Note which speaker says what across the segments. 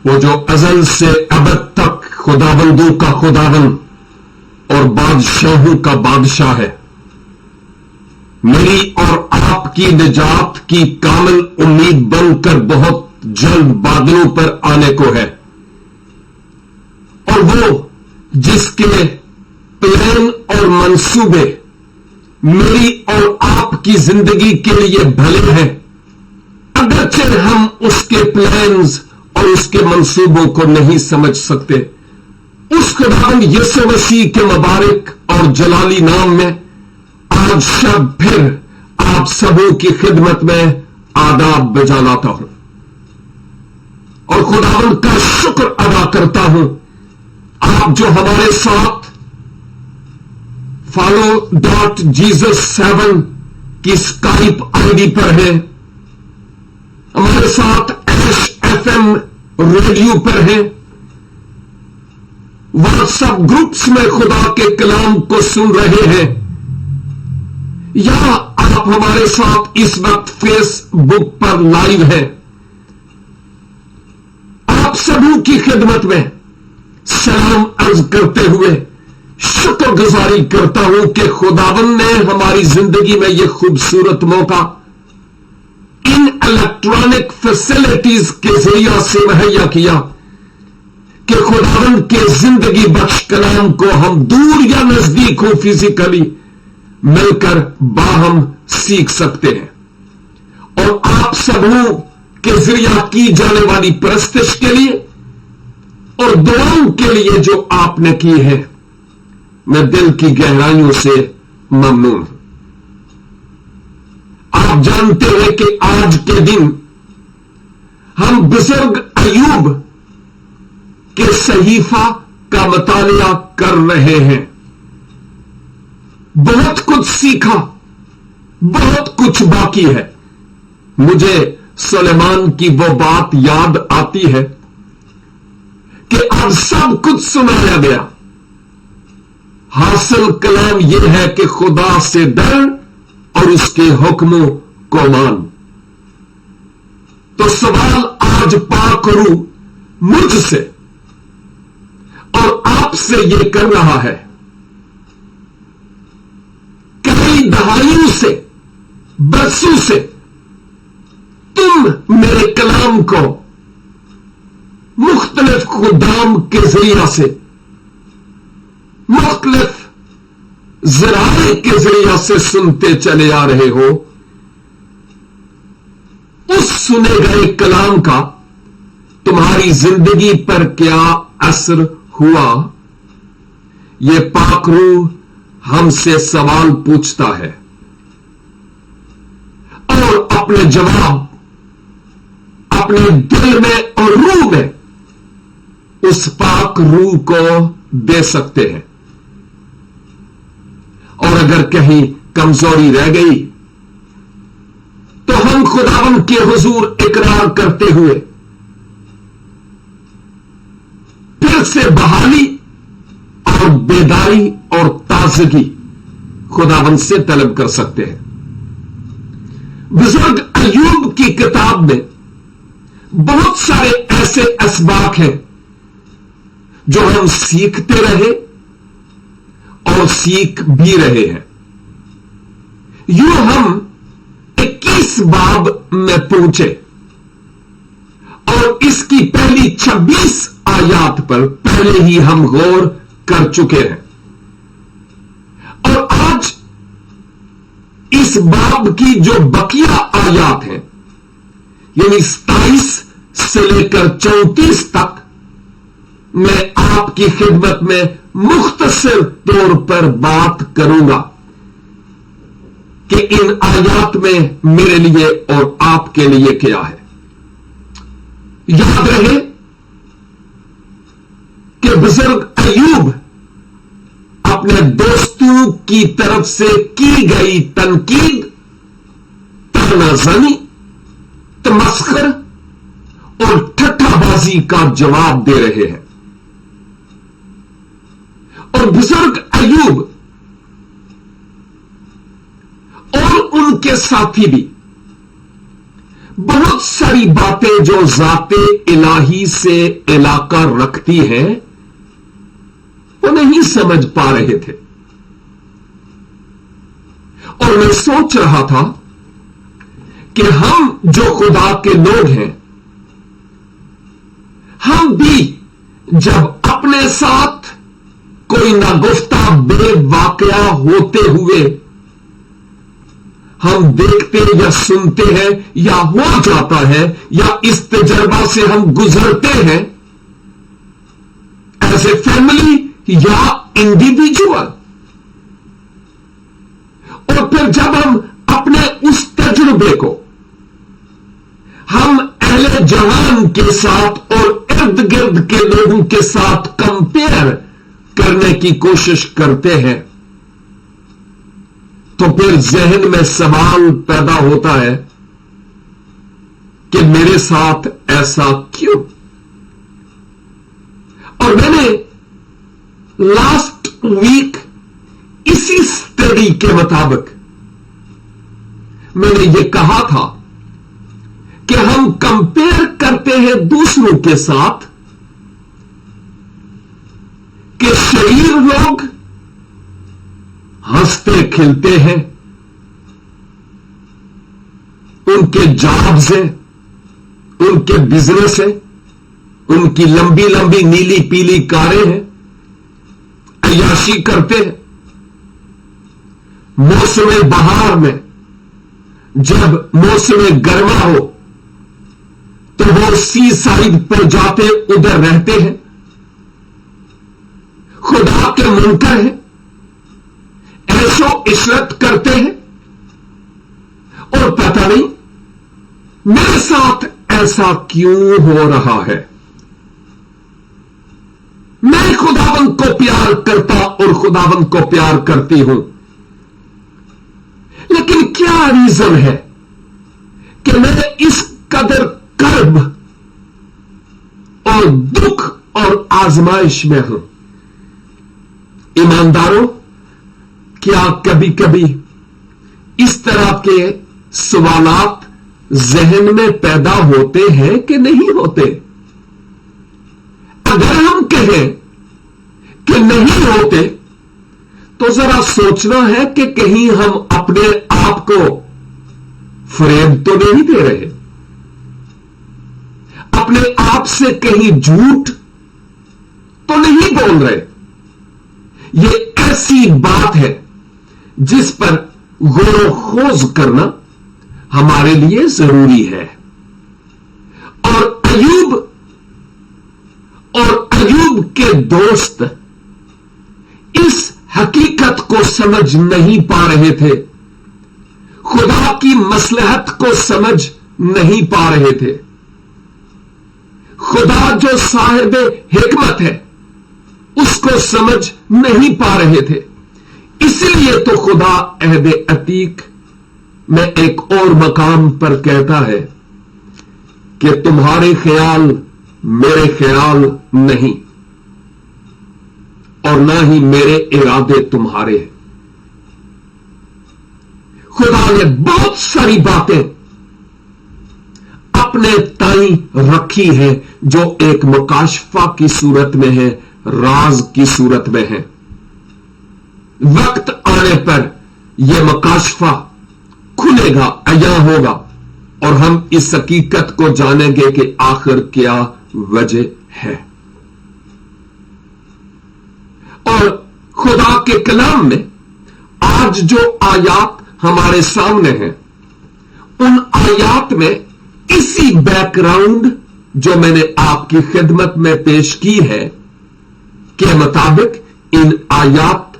Speaker 1: वो जो अज़ल से अबद तक खुदाबंदों का खुदाबंद और बादशाहों का बादशाह है, मेरी और आपकी निजात की कामिल उम्मीद बनकर बहुत जल्द बादलों पर आने को है। और वो जिसके प्लान और मंसूबे मेरी और आपकी जिंदगी के लिए भले हैं, अगरचे हम उसके प्लान्स और उसके मंसूबों को नहीं समझ सकते, उस खुदावंद यीशु मसीह के मुबारक और जलाली नाम में आज शब फिर आप सबों की खिदमत में आदाब बजा लाता हूं और खुदावंद का शुक्र अदा करता हूं। आप जो हमारे साथ follow.jesus7 की स्काइप आईडी पर हैं, हमारे साथ FM रेडियो पर हैं, व्हाट्सएप ग्रुप्स में खुदा के कलाम को सुन रहे हैं, या आप हमारे साथ इस वक्त फेसबुक पर लाइव हैं, आप सभी की खिदमत में सलाम अर्ज करते हुए शुक्रगुजारी करता हूं कि खुदावंद ने हमारी जिंदगी में यह खूबसूरत मौका इन इलेक्ट्रॉनिक फैसिलिटीज के जरिए से मुहैया किया कि खुदावंद के जिंदगी बख्श कलाम को हम दूर या नजदीक हो फिजिकली मिलकर बाहम सीख सकते हैं। और आप सबों के जरिए की जाने वाली परस्तिश के लिए और दुआओं के लिए जो आपने की है, मैं दिल की गहराइयों से ममनून हूं। आप जानते हैं कि आज के दिन हम बुजुर्ग अयूब के सहीफा का मुतालिया कर रहे हैं। बहुत कुछ सीखा, बहुत कुछ बाकी है। मुझे सुलेमान की वो बात याद आती है कि अब सब कुछ सुनाया गया, हासिल कलाम यह है कि खुदा से डर और उसके हुक्मों को मान। तो सवाल आज पाक करूं मुझसे और आपसे यह कर रहा है, कई दहाइयों से, बरसों से तुम मेरे कलाम को मुख्तलिफ खुदाम के जरिए से, मुख्तलिफ जराए के जरिए से सुनते चले आ रहे हो। उस सुने गए कलाम का तुम्हारी जिंदगी पर क्या असर हुआ, यह पाक रूह हमसे सवाल पूछता है और अपने जवाब अपने दिल में और रूह में उस पाक रूह को दे सकते हैं। और अगर कहीं कमजोरी रह गई तो हम खुदावंद के हुजूर इकरार करते हुए फिर से बहाली और बेदारी और ताजगी खुदावंद से तलब कर सकते हैं। बुजुर्ग अयूब की किताब में बहुत सारे ऐसे असबाक हैं जो हम सीखते रहे और सीख भी रहे हैं। यूं हम 21 बाब में पहुंचे और इसकी पहली 26 आयात पर पहले ही हम गौर कर चुके हैं। और आज इस बाब की जो बकिया आयात है, यानी 27 से लेकर 34 तक, मैं आपकी खिदमत में मुख्तसर तौर पर बात करूंगा कि इन आयात में मेरे लिए और आपके लिए क्या है। याद रहे कि बुजुर्ग अय्यूब अपने दोस्तों की तरफ से की गई तनकीद, तानाज़नी, तमस्खर और ठट्ठाबाजी का जवाब दे रहे हैं। और बुजुर्ग अय्यूब और उनके साथी भी बहुत सारी बातें जो ज़ाते इलाही से इलाका रखती हैं, वो नहीं समझ पा रहे थे। और मैं सोच रहा था कि हम जो खुदा के लोग हैं, हम भी जब अपने साथ कोई नागुफ्ता बेवाकया होते हुए हम देखते या सुनते हैं या हो जाता है या इस तजर्बा से हम गुजरते हैं एज ए फैमिली या इंडिविजुअल, और फिर जब हम अपने उस तजुर्बे को हम अहले जवान के साथ और इर्द गिर्द के लोगों के साथ कंपेयर करने की कोशिश करते हैं, तो फिर जहन में सवाल पैदा होता है कि मेरे साथ ऐसा क्यों। और मैंने लास्ट वीक इसी स्टडी के मुताबिक मैंने ये कहा था कि हम कंपेयर करते हैं दूसरों के साथ कि शरीर लोग हंसते खिलते हैं, उनके जॉब्स हैं, उनके बिजनेस है, उनकी लंबी लंबी नीली पीली कारें हैं, अय्याशी करते हैं। मौसम बहार में जब मौसम गर्मा हो तो वो सी साइड पर जाते उधर रहते हैं, खुदा के मुनकर हैं, ऐशो इशरत करते हैं। और पता नहीं मेरे साथ ऐसा क्यों हो रहा है। मैं खुदावंद को प्यार करता और खुदावंद को प्यार करती हूं, लेकिन क्या रीजन है कि मैं इस कदर कर्ब और दुख और आजमाइश में हूं। ईमानदारों, क्या कभी कभी इस तरह के सवालात जहन में पैदा होते हैं कि नहीं होते? अगर हम कहें कि नहीं होते तो जरा सोचना है कि कहीं हम अपने आप को फरेब तो नहीं दे रहे, अपने आप से कहीं झूठ तो नहीं बोल रहे। ये ऐसी बात है जिस पर गौर खोज करना हमारे लिए जरूरी है। और अय्यूब के दोस्त इस हकीकत को समझ नहीं पा रहे थे, खुदा की मसलहत को समझ नहीं पा रहे थे। खुदा जो साहिब हिकमत है उसको समझ नहीं पा रहे थे। इसलिए तो खुदा अहद अतीक में एक और मकाम पर कहता है कि तुम्हारे ख्याल मेरे ख्याल नहीं और ना ही मेरे इरादे तुम्हारे हैं। खुदा ने बहुत सारी बातें अपने ताई रखी है जो एक मुकाशफा की सूरत में है, राज की सूरत में है। वक्त आने पर यह मुकाशफा खुलेगा, अया होगा اور ہم اس حقیقت کو جانیں گے کہ آخر کیا وجہ ہے۔ اور خدا کے کلام میں آج جو آیات ہمارے سامنے ہیں، ان آیات میں اسی بیک گراؤنڈ جو میں نے آپ کی خدمت میں پیش کی ہے کے مطابق ان آیات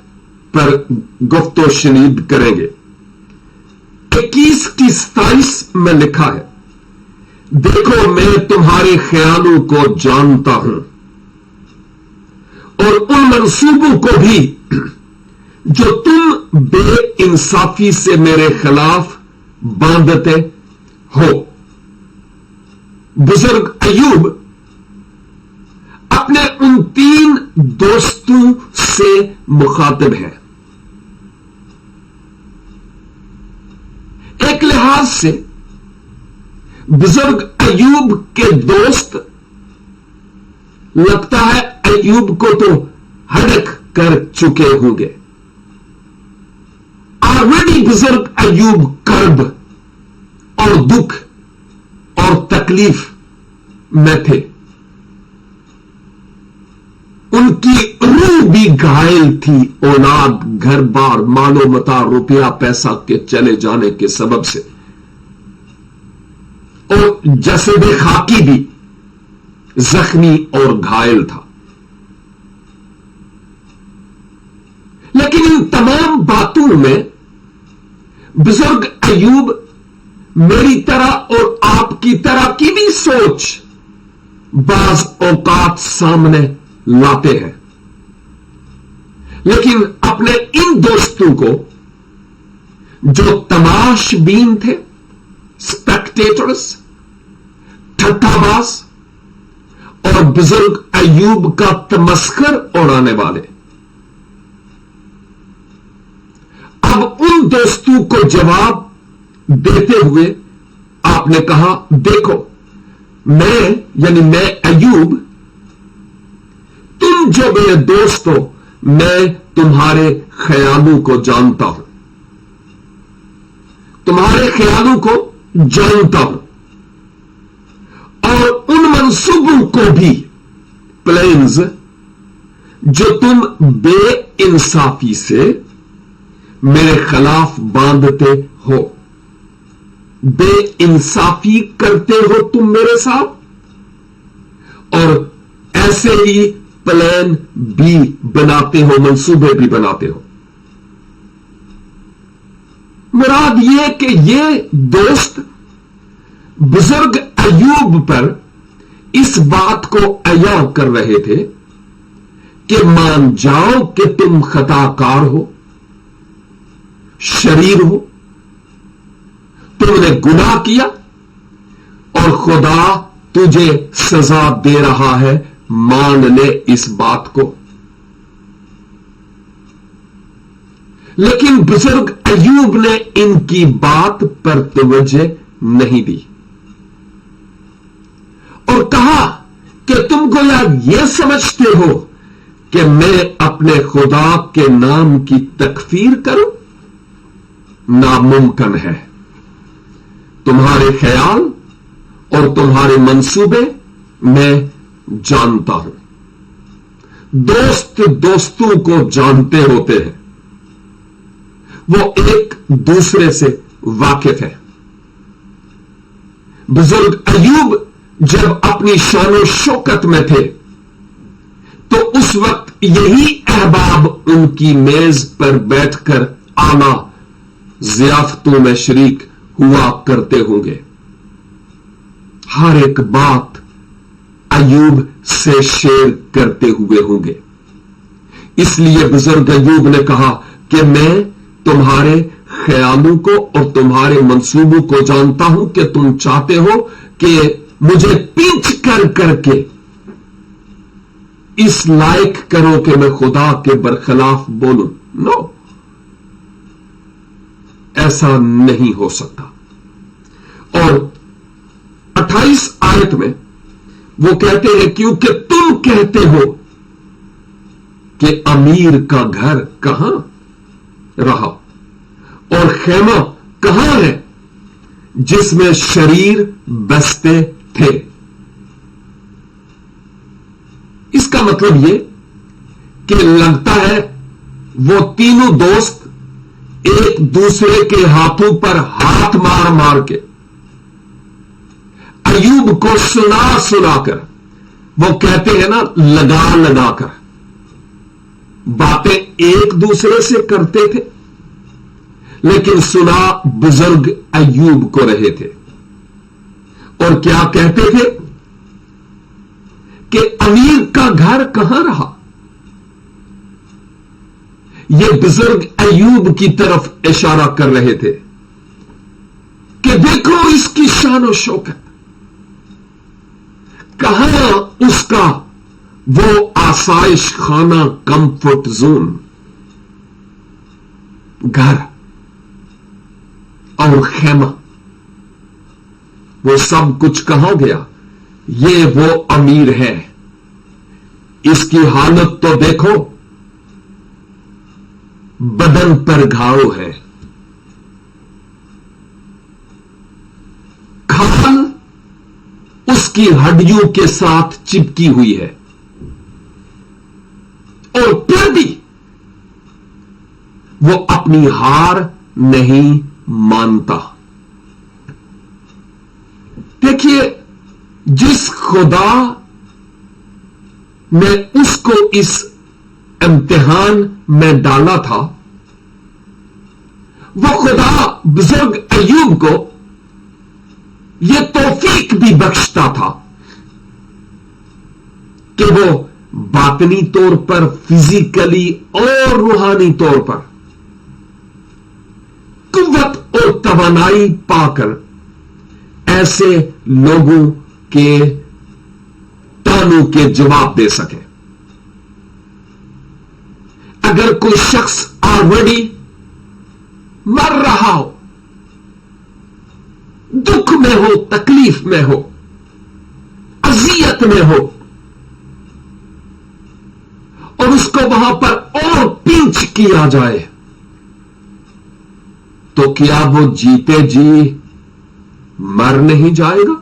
Speaker 1: پر گفت و شنید کریں گے۔ 21 کی 27 میں لکھا ہے، دیکھو میں تمہارے خیالوں کو جانتا ہوں اور ان منصوبوں کو بھی جو تم بے انصافی سے میرے خلاف باندھتے ہو۔ بزرگ ایوب اپنے ان 3 دوستوں سے مخاطب ہے۔ ایک لحاظ سے بزرگ ایوب کے دوست لگتا ہے ایوب کو تو ہڑک کر چکے ہوں گے۔ آلریڈی بزرگ ایوب کرب اور دکھ اور تکلیف میں تھے، ان کی روح بھی گھائل تھی، اولاد، گھر بار، مال و متاع، روپیہ پیسہ کے چلے جانے کے سبب سے، اور جسد خاکی بھی زخمی اور گھائل تھا۔ لیکن ان تمام باتوں میں بزرگ ایوب میری طرح اور آپ کی طرح کی بھی سوچ بعض اوقات سامنے لاتے ہیں، لیکن اپنے ان دوستوں کو جو تماش بین تھے، اسپیکٹیٹرز، ٹھٹا باز اور بزرگ ایوب کا تمسخر اڑانے والے، اب ان دوستوں کو جواب دیتے ہوئے آپ نے کہا، دیکھو میں یعنی میں ایوب، تم جو میرے دوست ہو، میں تمہارے خیالوں کو جانتا ہوں، تمہارے خیالوں کو جانتا ہوں، اور ان منصوبوں کو بھی، پلانز جو تم بے انصافی سے میرے خلاف باندھتے ہو، بے انصافی کرتے ہو تم میرے ساتھ، اور ایسے ہی پلان بھی بناتے ہو، منصوبے بھی بناتے ہو۔ مراد یہ کہ یہ دوست بزرگ ایوب پر اس بات کو عیاں کر رہے تھے کہ مان جاؤ کہ تم خطا کار ہو، شریر ہو، تم نے گناہ کیا اور خدا تجھے سزا دے رہا ہے، مان لے اس بات کو۔ لیکن بزرگ ایوب نے ان کی بات پر توجہ نہیں دی اور کہا کہ تم کو یہ سمجھتے ہو کہ میں اپنے خدا کے نام کی تکفیر کروں؟ ناممکن ہے۔ تمہارے خیال اور تمہارے منصوبے میں جانتا ہوں۔ دوست دوستوں کو جانتے ہوتے ہیں، وہ ایک دوسرے سے واقف ہے۔ بزرگ ایوب جب اپنی شان و شوکت میں تھے تو اس وقت یہی احباب ان کی میز پر بیٹھ کر اعلیٰ ضیافتوں میں شریک ہوا کرتے ہوں گے، ہر ایک بات ایوب سے شیئر کرتے ہوئے ہوں گے۔ اس لیے بزرگ ایوب نے کہا کہ میں تمہارے خیالوں کو اور تمہارے منصوبوں کو جانتا ہوں کہ تم چاہتے ہو کہ مجھے پینچ کر کر کے اس لائق کرو کہ میں خدا کے برخلاف بولوں۔ نو، ایسا نہیں ہو سکتا۔ اور 28 آیت میں وہ کہتے ہیں کیونکہ تم کہتے ہو کہ امیر کا گھر کہاں رہا اور خیمہ کہاں ہے जिसमें शरीर बसते थे। इसका मतलब यह कि लगता है वो तीनों दोस्त एक दूसरे के हाथों पर हाथ मार मार के अय्यूब को सुना सुनाकर, वो कहते हैं ना लगा लगा कर बातें एक दूसरे से करते थे, लेकिन सुना बुजुर्ग अय्यूब को रहे थे। और क्या कहते थे कि अमीर का घर कहां रहा। ये बुजुर्ग अय्यूब की तरफ इशारा कर रहे थे कि देखो इसकी शान और शौकत, कहां उसका वो आसाइश खाना, कंफर्ट जोन, घर और खेमा, वो सब कुछ कहां गया। ये वो अमीर है, इसकी हालत तो देखो, बदन पर घाव है, खाल उसकी हड्डियों के साथ चिपकी हुई है, और फिर भी वो अपनी हार नहीं मानता। देखिए, जिस खुदा ने उसको इस इम्तिहान में डाला था, वो खुदा बुजुर्ग अय्यूब को यह तौफीक भी बख्शता था कि वो बातनी तौर पर, फिजिकली और रूहानी तौर पर कुव्वत और तवानाई पाकर ऐसे लोगों के तानों के जवाब दे सके। अगर कोई शख्स ऑलरेडी मर रहा हो, दुख में हो, तकलीफ में हो, अजियत में हो, और उसको वहां पर और पिंच किया जाए, तो क्या वो जीते जी मर नहीं जाएगा?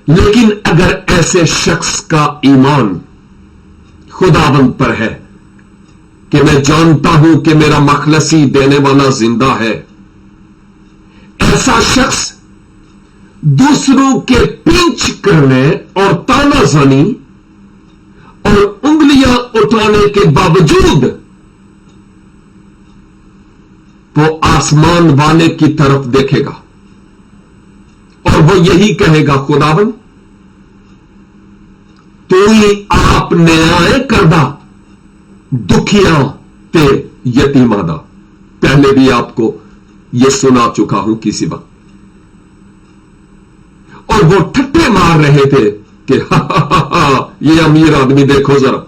Speaker 1: लेकिन अगर ऐसे शख्स का ईमान खुदावंद पर है कि मैं जानता हूं कि मेरा मखलसी देने वाला जिंदा है, ऐसा शख्स दूसरों के पिंच करने और तानाजानी और उंगलियां उठाने के बावजूद वो आसमान वाले की तरफ देखेगा और वो यही कहेगा, खुदावन तू ही आप न्याय करदा दुखिया ते यतीमा दा। पहले भी आपको यह सुना चुका हूं किसी वक्त। और वो ठट्ठे मार रहे थे कि ये अमीर आदमी देखो जरा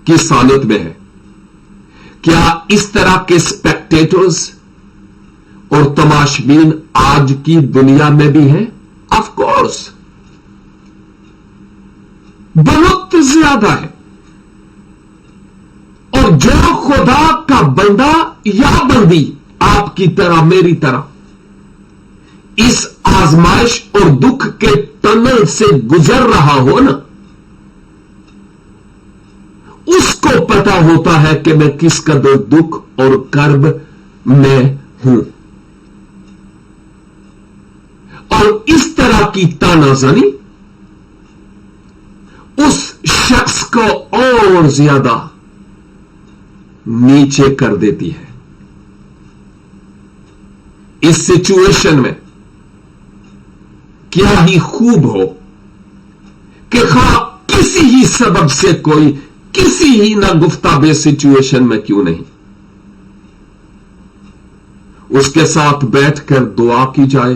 Speaker 1: किस हालत में है। क्या इस तरह के स्पेक्टेटर्स और तमाशबीन आज की दुनिया में भी हैं? ऑफ कोर्स, बहुत ज्यादा है। और जो खुदा का बंदा या बंदी आपकी तरह, मेरी तरह इस आजमाइश और दुख के टनल से गुजर रहा हो ना, उसको पता होता है कि मैं किस कदर दुख और कर्ब में हूं। और इस तरह की तानाजानी उस शख्स को और ज्यादा नीचे कर देती है। इस सिचुएशन में क्या ही खूब हो कि किसी ही सबब से कोई किसी ही ना गुफ्ताबे सिचुएशन में क्यों नहीं, उसके साथ बैठकर दुआ की जाए,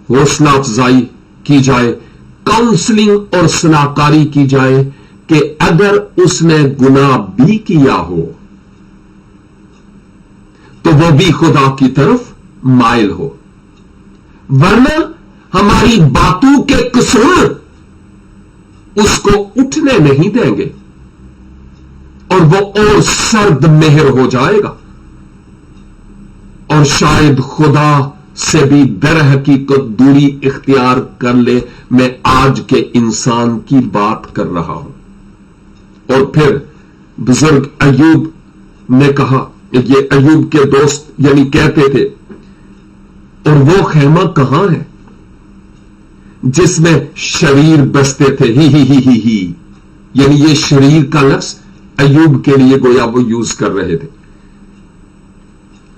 Speaker 1: हौसला अफजाई की जाए, काउंसलिंग और सलाहकारी की जाए कि अगर उसने गुनाह भी किया हो तो वो भी खुदा की तरफ माइल हो, वरना हमारी बातों के कसूर उसको उठने नहीं देंगे और वो और सर्द मेहर हो जाएगा। और शायद खुदा से भी दर हकीकत दूरी इख्तियार कर ले। मैं आज के इंसान की बात कर रहा हूं। और फिर बुजुर्ग अयूब ने कहा, ये अयूब के दोस्त यानी कहते थे, और वो खेमा कहां है जिसमें शरीर बसते थे, ही यानी ये शरीर का लफ्ज अयूब के लिए गोया वो यूज कर रहे थे।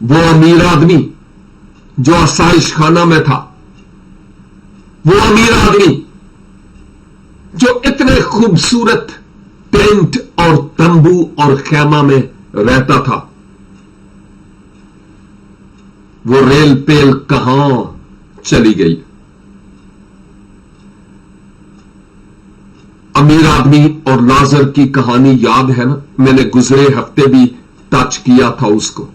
Speaker 1: वो अमीर आदमी जो आसाइश खाना में था, वो अमीर आदमी जो इतने खूबसूरत टेंट और तंबू और खेमा में रहता था, वो रेल पेल कहां चली गई। अमीर आदमी और लाजर की कहानी याद है ना, मैंने गुजरे हफ्ते भी टच किया था उसको।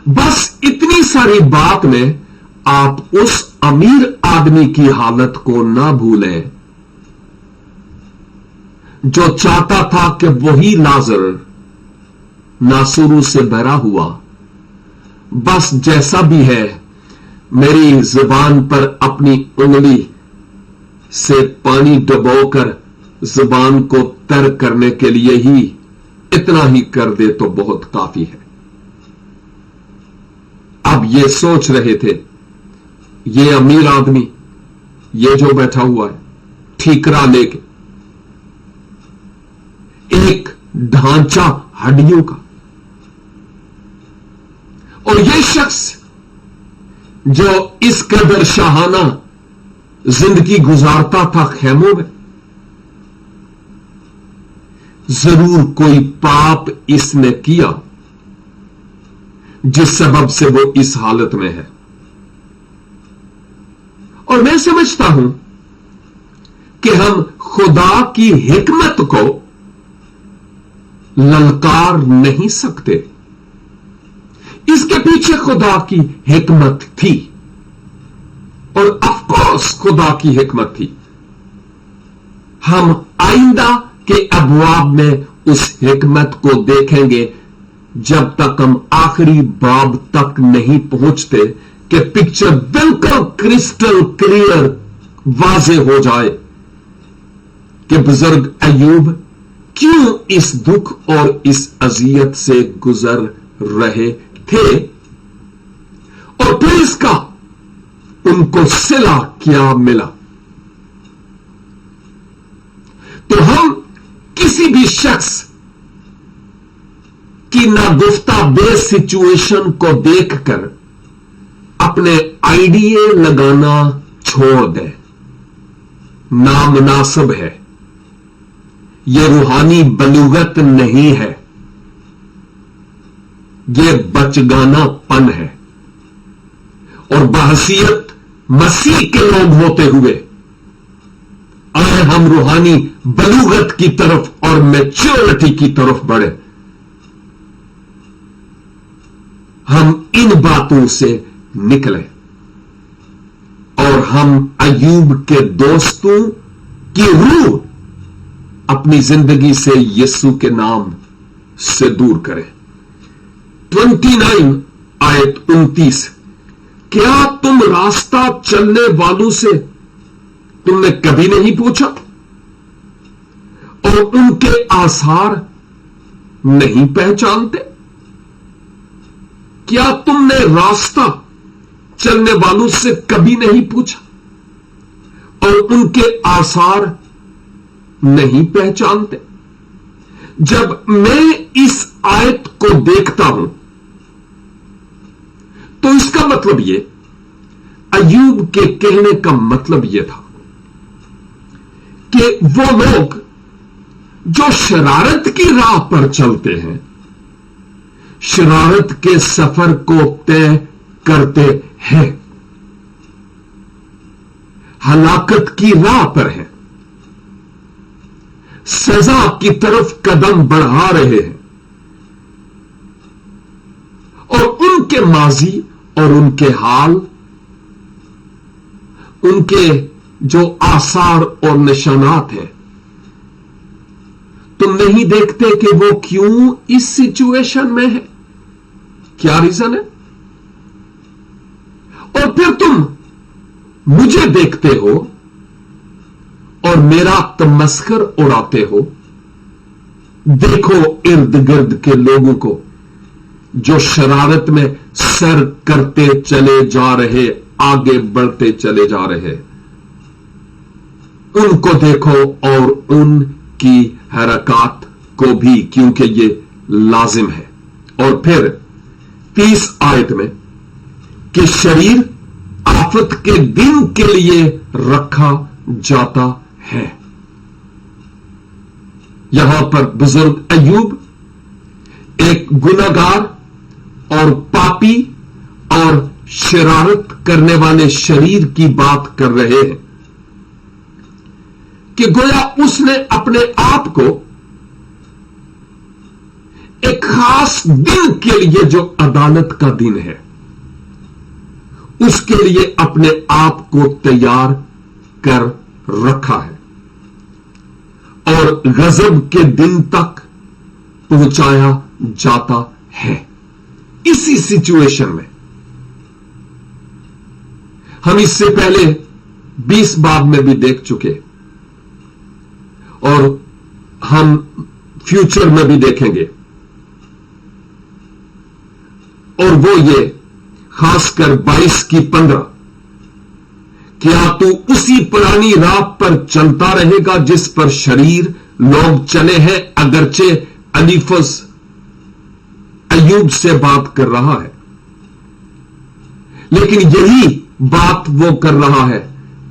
Speaker 1: बस इतनी सारी बात में आप उस अमीर आदमी की हालत को ना भूलें जो चाहता था कि वही लाजर नासुरू से भरा हुआ, बस जैसा भी है मेरी जुबान पर अपनी उंगली से पानी डुबोकर जुबान को तर करने के लिए ही इतना ही कर दे तो बहुत काफी है। अब ये सोच रहे थे, ये अमीर आदमी, ये जो बैठा हुआ है ठीकरा लेके, एक ढांचा हड्डियों का, और ये शख्स जो इस कदर शाहाना जिंदगी गुजारता था खेमों में, जरूर कोई पाप इसने किया जिस सबब से वो इस हालत में है। और मैं समझता हूं कि हम खुदा की हिकमत को ललकार नहीं सकते। इसके पीछे खुदा की हिकमत थी, और ऑफ कोर्स खुदा की हिकमत थी। हम आइंदा के अबवाब में उस हिकमत को देखेंगे जब तक हम आखिरी बाब तक नहीं पहुंचते कि पिक्चर बिल्कुल क्रिस्टल क्लियर वाज़े हो जाए कि बुजुर्ग अयूब क्यों इस दुख और इस अजियत से गुजर रहे थे, और फिर इसका उनको सिला क्या मिला। तो हम किसी भी शख्स की नागुफ्ता बे सिचुएशन को देखकर अपने आइडिये लगाना छोड़ दें। नामुनासिब है, यह रूहानी बलूगत नहीं है, यह बचगानापन है। और बहसीयत मसीह के लोग होते हुए आए हम रूहानी बलूगत की तरफ और मैच्योरिटी की तरफ बढ़े। हम इन बातों से निकले और हम अयूब के दोस्तों की रूह अपनी जिंदगी से यीशु के नाम से दूर करें। 29 आयत 29, क्या तुम रास्ता चलने वालों से तुमने कभी नहीं पूछा और उनके आसार नहीं पहचानते? क्या तुमने रास्ता चलने वालों से कभी नहीं पूछा और उनके आसार नहीं पहचानते? जब मैं इस आयत को देखता हूं तो इसका मतलब यह, अयूब के कहने का मतलब यह था कि वो लोग जो शरारत की राह पर चलते हैं, शरारत के सफर को तय करते हैं, हलाकत की राह पर हैं, सजा की तरफ कदम बढ़ा रहे हैं, और उनके माजी और उनके हाल, उनके जो आसार और निशानात हैं, तुम नहीं देखते कि वो क्यों इस सिचुएशन में है, क्या रीजन है? और फिर तुम मुझे देखते हो और मेरा तमस्खर उड़ाते हो। देखो इर्द गिर्द के लोगों को जो शरारत में सर करते चले जा रहे, आगे बढ़ते चले जा रहे, उनको देखो और उनकी हरकत को भी, क्योंकि ये लाजिम है। और फिर 30 आयत में कि शरीर आफत के दिन के लिए रखा जाता है। यहां पर बुजुर्ग अय्यूब एक गुनाहगार और पापी और शरारत करने वाले शरीर की बात कर रहे हैं कि गोया उसने अपने आप को एक खास दिन के लिए, जो अदालत का दिन है, उसके लिए अपने आप को तैयार कर रखा है और गजब के दिन तक पहुंचाया जाता है। इसी सिचुएशन में हम इससे पहले 20 बाब में भी देख चुके और हम फ्यूचर में भी देखेंगे। और वो ये खासकर 22 की 15, क्या तू उसी पुरानी राह पर चलता रहेगा जिस पर शरीर लोग चले हैं? अगरचे अलीफस अय्यूब से बात कर रहा है, लेकिन यही बात वो कर रहा है,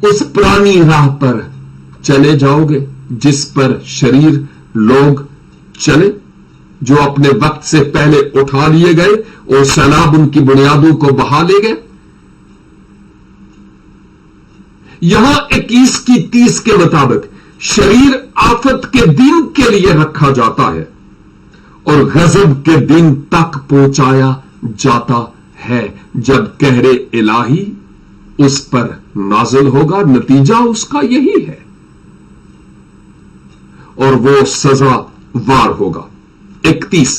Speaker 1: उस पुरानी राह पर चले जाओगे जिस पर शरीर लोग चले, जो अपने वक्त से पहले उठा लिए गए और सैलाब उनकी बुनियादों को बहा ले गए। यहां 21 की 30 के मुताबिक शरीर आफत के दिन के लिए रखा जाता है और गजब के दिन तक पहुंचाया जाता है, जब कहरे इलाही उस पर नाज़िल होगा। नतीजा उसका यही है और वो सजावार होगा। 31,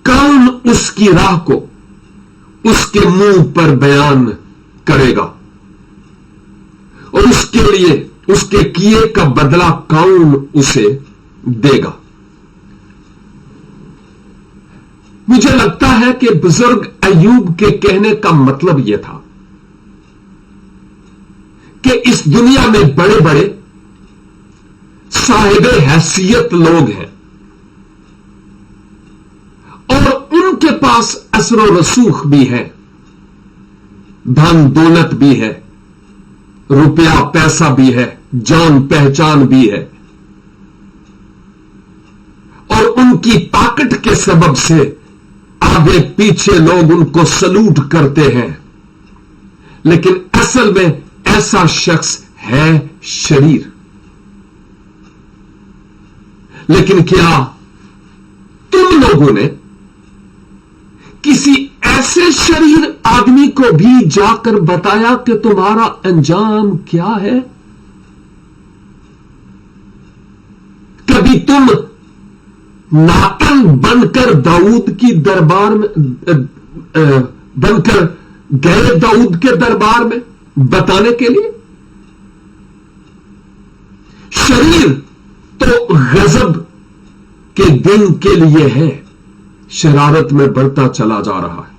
Speaker 1: कौन उसकी राह को उसके मुंह पर बयान करेगा और उसके लिए उसके किए का बदला कौन उसे देगा? मुझे लगता है कि बुजुर्ग अय्यूब के कहने का मतलब यह था कि इस दुनिया में बड़े बड़े साहिबे हैसियत लोग हैं और उनके पास असर व रसूख भी है, धन दौलत भी है, रुपया पैसा भी है, जान पहचान भी है और उनकी ताकत के सबब से आगे पीछे लोग उनको सलूट करते हैं। लेकिन असल में ऐसा शख्स है शरीर। लेकिन क्या तुम लोगों ने किसी ऐसे शरीर आदमी को भी जाकर बताया कि तुम्हारा अंजाम क्या है? कभी तुम नातन बनकर दाऊद की दरबार में बनकर गए दाऊद के दरबार में बताने के लिए? शरीर तो गजब के दिन के लिए है, शरारत में बढ़ता चला जा रहा है।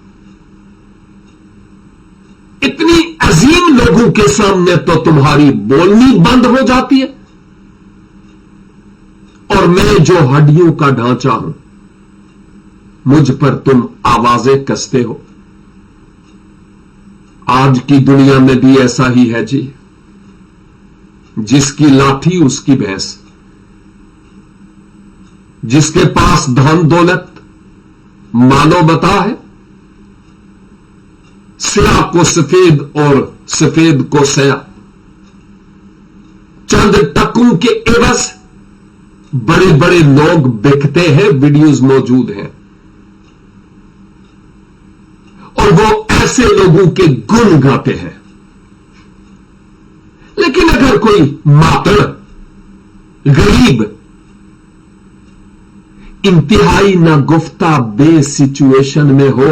Speaker 1: इतनी अजीम लोगों के सामने तो तुम्हारी बोलनी बंद हो जाती है और मैं जो हड्डियों का ढांचा हूं, मुझ पर तुम आवाजें कसते हो। आज की दुनिया में भी ऐसा ही है जी, जिसकी लाठी उसकी भैंस, जिसके पास धन दौलत मानो बता है, स्याह को सफेद और सफेद को स्याह, चंद टकों के एवज बड़े बड़े लोग बिकते हैं। वीडियोस मौजूद हैं और वो ऐसे लोगों के गुण गाते हैं। लेकिन अगर कोई मातड़, गरीब, इंतहाई नागुफ्ता बे सिचुएशन में हो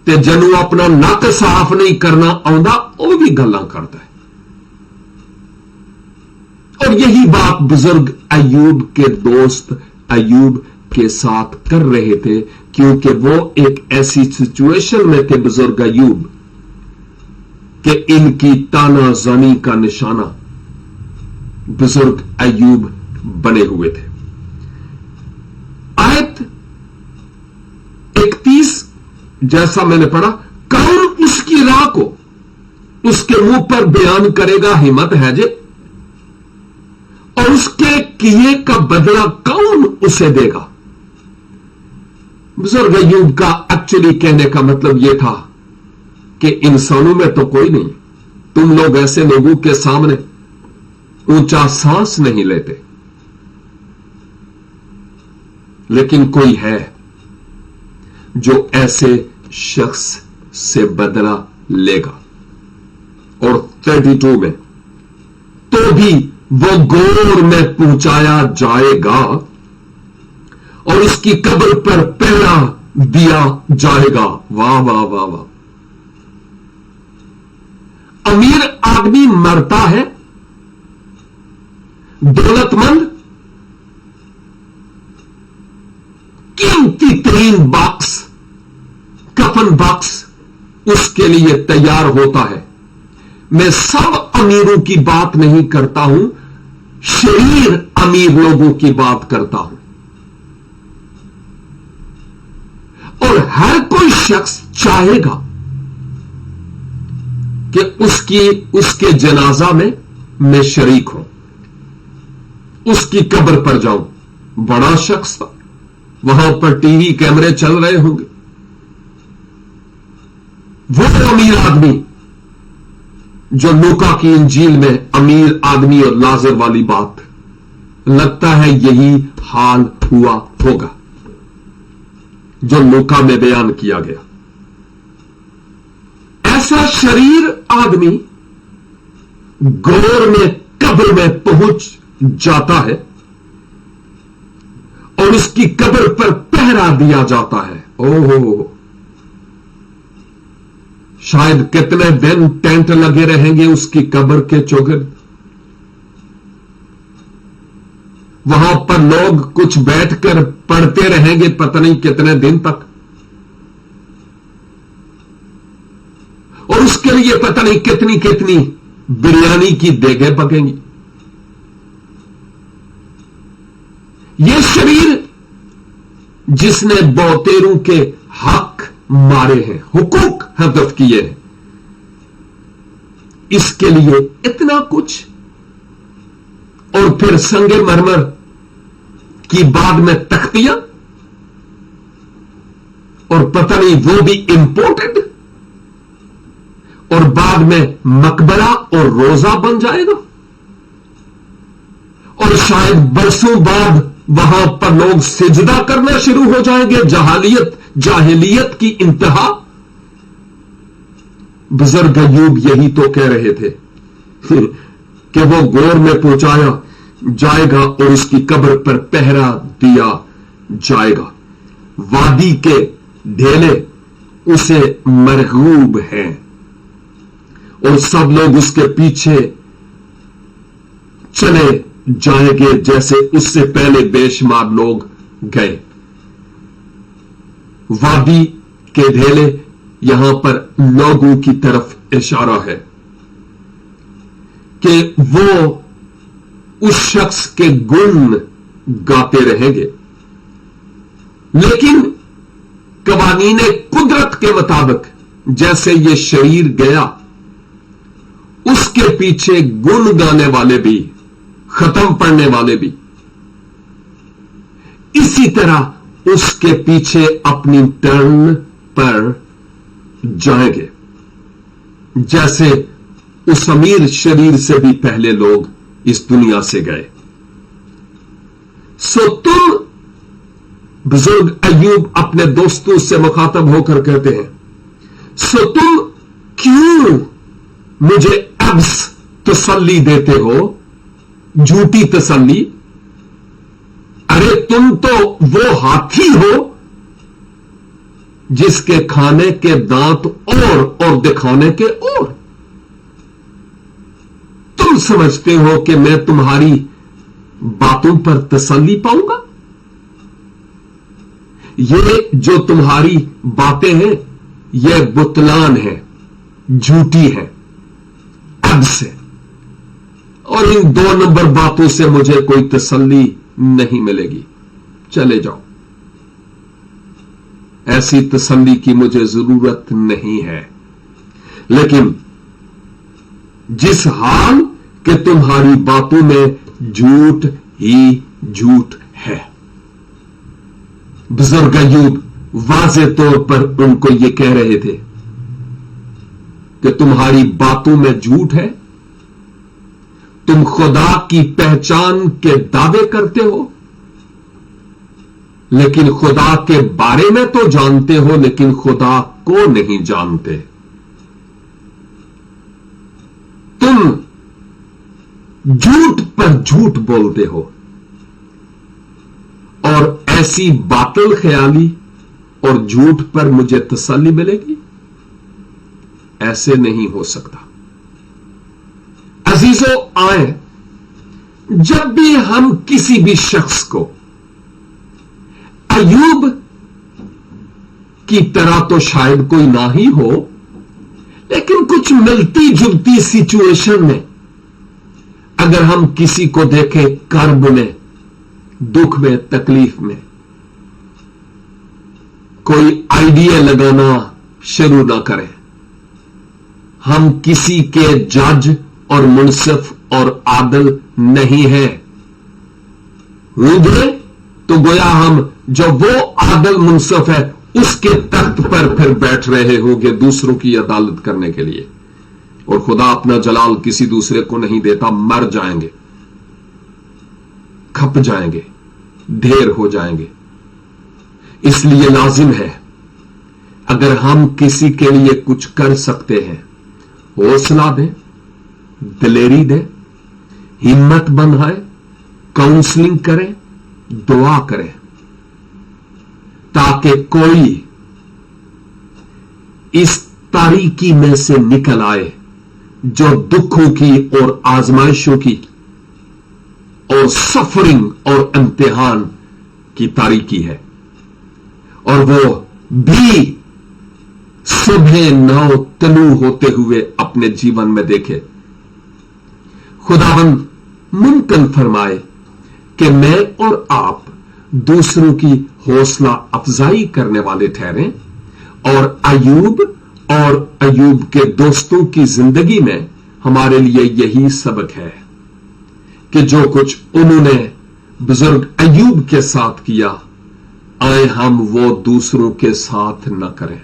Speaker 1: ते जनु अपना नक साफ नहीं करना आंदा, वो भी गल्लां करता है। और यही बात बुजुर्ग अय्यूब के दोस्त अय्यूब के साथ कर रहे थे, क्योंकि वो एक ऐसी सिचुएशन में थे बुजुर्ग अय्यूब कि इनकी तानाजानी का निशाना बुजुर्ग अय्यूब बने हुए थे। आयत 31 जैसा मैंने पढ़ा, कौन उसकी राह को उसके मुंह पर बयान करेगा, हिम्मत है जे, और उसके किए का बदला कौन उसे देगा। बुजुर्ग अय्यूब का एक्चुअली कहने का मतलब यह था कि इंसानों में तो कोई नहीं, तुम लोग ऐसे लोगों के सामने ऊंचा सांस नहीं लेते, लेकिन कोई है जो ऐसे शख्स से बदला लेगा। और 32 में, तो भी वो गोर में पहुंचाया जाएगा और उसकी कब्र पर पहरा दिया जाएगा। वाह वाह वाह वाह। अमीर आदमी मरता है, दौलतमंद कीमती तरीन बॉक्स, कफन बॉक्स उसके लिए तैयार होता है। मैं सब अमीरों की बात नहीं करता हूं, शरीर अमीर लोगों की बात करता हूं। और हर कोई शख्स चाहेगा कि उसके जनाजा में मैं शरीक हूं, उसकी कब्र पर जाऊं। बड़ा शख्स था, वहां पर टीवी कैमरे चल रहे होंगे। वो अमीर आदमी जो लूका की इंजील में अमीर आदमी और लाजर वाली बात, लगता है यही हाल हुआ होगा जो लूका में बयान किया गया। ऐसा शरीर आदमी गौर में कब्र में पहुंच जाता है और उसकी कब्र पर पहरा दिया जाता है। ओहो, शायद कितने दिन टेंट लगे रहेंगे उसकी कब्र के चौगिर्द। वहां पर लोग कुछ बैठकर पढ़ते रहेंगे पता नहीं कितने दिन तक, और उसके लिए पता नहीं कितनी कितनी बिरयानी की देगे पकेंगी। यह शरीर जिसने बहुतेरों के हक मारे हैं, हुकूक हदफ किए हैं, इसके लिए इतना कुछ, और फिर संगे मरमर की बाद में तख्तियां, और पता नहीं वो भी इंपोर्टेड, और बाद में मकबरा और रोजा बन जाएगा, और शायद बरसों बाद वहां पर लोग सिजदा करना शुरू हो जाएंगे। जाहिलियत की इंतहा। बुजुर्ग अय्यूब यही तो कह रहे थे कि वो गोर में पहुंचाया जाएगा और उसकी कब्र पर पहरा दिया जाएगा। वादी के ढेले उसे मरगूब हैं और सब लोग उसके पीछे चले जाएंगे जैसे उससे पहले बेशुमार लोग गए। वादी के ढेले यहां पर लोगों की तरफ इशारा है कि वो उस शख्स के गुण गाते रहेंगे, लेकिन कवानीने कुदरत के मुताबिक जैसे ये शरीर गया, उसके पीछे गुण गाने वाले भी, खत्म पढ़ने वाले भी इसी तरह उसके पीछे अपनी टर्न पर जाएंगे, जैसे उस अमीर शरीर से भी पहले लोग इस दुनिया से गए। सो तुम, बुजुर्ग अय्यूब अपने दोस्तों से मुखातब होकर कहते हैं, सो तुम क्यों मुझे अब्स तसल्ली देते हो, झूठी तसल्ली, अरे तुम तो वो हाथी हो जिसके खाने के दांत और दिखाने के और। तुम समझते हो कि मैं तुम्हारी बातों पर तसल्ली पाऊंगा? ये जो तुम्हारी बातें हैं ये बुतलान है, झूठी है, अब से। और इन 2 नंबर बातों से मुझे कोई तसल्ली नहीं मिलेगी। चले जाओ, ऐसी तसल्ली की मुझे जरूरत नहीं है। लेकिन जिस हाल कि तुम्हारी बातों में झूठ ही झूठ है। बुजुर्ग अय्यूब वाज़े तौर पर उनको ये कह रहे थे कि तुम्हारी बातों में झूठ है, तुम खुदा की पहचान के दावे करते हो, लेकिन खुदा के बारे में तो जानते हो, लेकिन खुदा को नहीं जानते। तुम झूठ पर झूठ बोलते हो और ऐसी बातिल ख्याली और झूठ पर मुझे तसल्ली मिलेगी? ऐसे नहीं हो सकता। अजीजों, आए, जब भी हम किसी भी शख्स को अय्यूब की तरह तो शायद कोई ना ही हो, लेकिन कुछ मिलती जुलती सिचुएशन में अगर हम किसी को देखें कर्ब में, दुख में, तकलीफ में, कोई आइडिया लगाना शुरू ना करें। हम किसी के जज और मुनसिफ और आदल नहीं हैं। रूबे तो गोया हम जो वो आदल मुनसिफ है उसके तख्त पर फिर बैठ रहे होंगे दूसरों की अदालत करने के लिए, और खुदा अपना जलाल किसी दूसरे को नहीं देता। मर जाएंगे, खप जाएंगे, ढेर हो जाएंगे। इसलिए लाजिम है, अगर हम किसी के लिए कुछ कर सकते हैं, हौसला दें, दिलेरी दें, हिम्मत बनाए, काउंसलिंग करें, दुआ करें, ताकि कोई इस तारीकी में से निकल आए जो दुखों की और आजमाइशों की और सफरिंग और इम्तिहान की तारीकी है, और वो भी सुबह नौ तलू होते हुए अपने जीवन में देखे। खुदावंद मुमकिन फरमाए कि मैं और आप दूसरों की हौसला अफजाई करने वाले ठहरें, और अय्यूब के दोस्तों की जिंदगी में हमारे लिए यही सबक है कि जो कुछ उन्होंने बुजुर्ग अय्यूब के साथ किया, आए हम वो दूसरों के साथ न करें,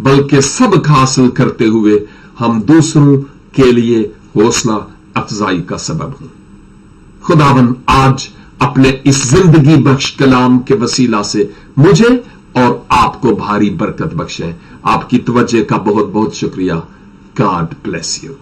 Speaker 1: बल्कि सबक हासिल करते हुए हम दूसरों के लिए हौसला अफजाई का सबब हों। खुदावन आज अपने इस जिंदगी बख्श कलाम के वसीला से मुझे और आपको भारी बरकत बख्शे। आपकी तवज्जो का बहुत बहुत शुक्रिया। God bless you.